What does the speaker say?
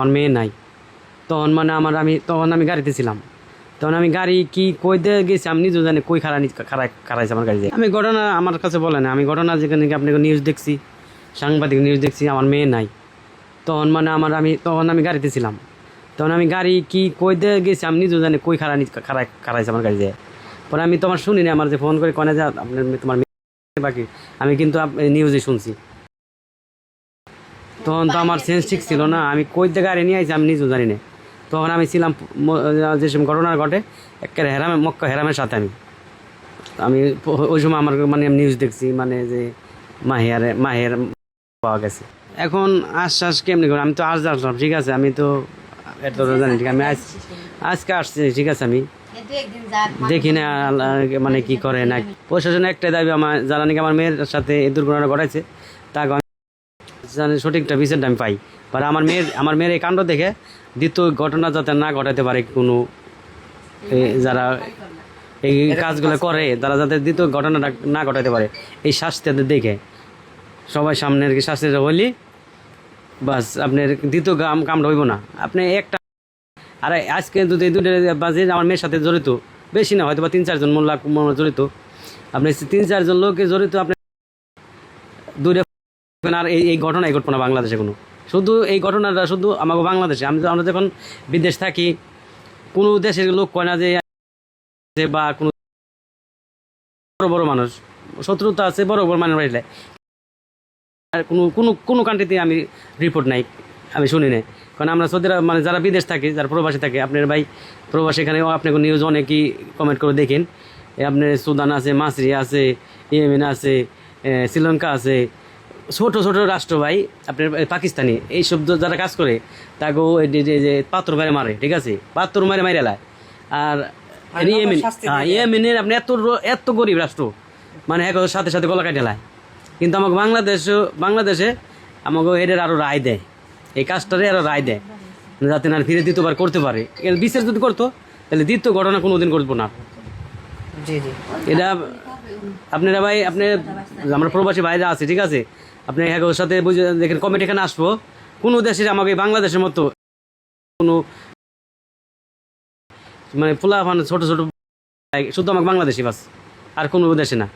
আমার মেয়ে নাই। তখন মানে তখন আমি গাড়িতে ছিলাম। তখন আমি গাড়ি কি কই দিয়ে গেছি আমি নিজেও জানি, কই খারাইছে আমার গাড়ি। আমি ঘটনা আমার কাছে বলে না, আমি ঘটনা যেখানে আপনাকে নিউজ দেখছি, সাংবাদিক নিউজ দেখছি, আমার মেয়ে নাই। তখন মানে তখন আমি গাড়িতে ছিলাম। তখন আমি গাড়ি কি কই দিয়ে গেছি আমি নিজেও জানি, কই খারাইছে আমার গাড়ি দিয়ে। পরে আমি তোমার শুনি না, আমার যে ফোন করে কনে যে আপনার তোমার মেয়ে বাকি, আমি কিন্তু নিউজে শুনছি। তখন তো আমার সেন্স ঠিক ছিল না, আমি কই দিয়ে গাড়ি নিয়ে আইছি আমি নিজেও জানি না। তখন আমি ছিলাম যেসব ঘটনা ঘটে একেবারে মক্কা হেরামের সাথে। আমি ওই সময় আমার মানে নিউজ দেখছি, মানে যে মাহের পাওয়া গেছে। এখন আশ্বাস কেমনি করে, আমি তো আজ আসলাম, ঠিক আছে, আমি তো এত জানি, ঠিক আমি আজকে আসছি, ঠিক আছে, আমি দেখি না মানে কি করে না। প্রশাসন একটাই দাবি, আমার যারা নাকি আমার মেয়ের সাথে এই দুর্ঘটনা ঘটাইছে তাকে জানি সঠিকটা বিচারটা আমি পাই। আর আমার মেয়ের এই কাণ্ড দেখে দ্বিতীয় ঘটনা যাতে না ঘটাতে পারে কোনো যারা এই কাজগুলো করে, তারা যাতে দ্বিতীয় ঘটনাটা না ঘটাতে পারে, এই শাস্তি দেখে সবাই সামনে আর কি শাস্তি হইলি বাস আপনার দ্বিতীয় কামটা হইব না। আপনি একটা আর আজকে যদি এই দুটো বাজে আমার মেয়ের সাথে জড়িত, বেশি না হয়তো বা 3-4 জন মোল্লা জড়িত, আপনি 3-4 জন লোকে জড়িত, আপনি দূরে আর এই ঘটনাই ঘটবো না বাংলাদেশে কোনো। শুধু এই ঘটনাটা শুধু আমাকে বাংলাদেশে, আমরা যখন বিদেশ থাকি, কোনো দেশের লোক কয় না যে বা কোনো বড় বড় মানুষ শত্রুতা আছে, বড় বড় মানুষ বাড়িলে আর কোনো কোনো কোনো কান্ট্রিতে আমি রিপোর্ট নাই, আমি শুনি নাই। কারণ আমরা সৌদিরা মানে যারা বিদেশ থাকে, যারা প্রবাসী থাকে, আপনার ভাই প্রবাসী, এখানে আপনাকে নিউজ অনেকই কমেন্ট করে দেখেন, আপনার সুদান আছে, মাসরি আছে, ইয়েমেন আছে, শ্রীলঙ্কা আছে, ছোট ছোট রাষ্ট্র ভাই, আপনার পাকিস্তানি এইসব যারা কাজ করে তাকেও যে পাথর মারে, ঠিক আছে, পাথর মারে এলায়। আর ইয়েমেনের আপনি এত গরিব রাষ্ট্র, মানে সাথে সাথে গলা কাটে এলায়। কিন্তু আমাকে বাংলাদেশে আমাকে এদের আরও রায় দেয়, এই কাজটারে আরও রায় দেয়, যাতে না ফিরে দ্বিতীয়বার করতে পারে। বিচার যদি করতো তাহলে দ্বিতীয় ঘটনা কোনো দিন করবো না। এটা আপনারা ভাই, আপনি আমরা প্রবাসী ভাইরা আছে, ঠিক আছে, আপনি ওর সাথে বুঝে দেখেন, কমিটি এখানে আসবো, কোনো দেশের আমাকে বাংলাদেশের মতো কোনো মানে পোলা ছোট ছোট শুধু আমাকে বাংলাদেশি বাস, আর কোনো দেশে না।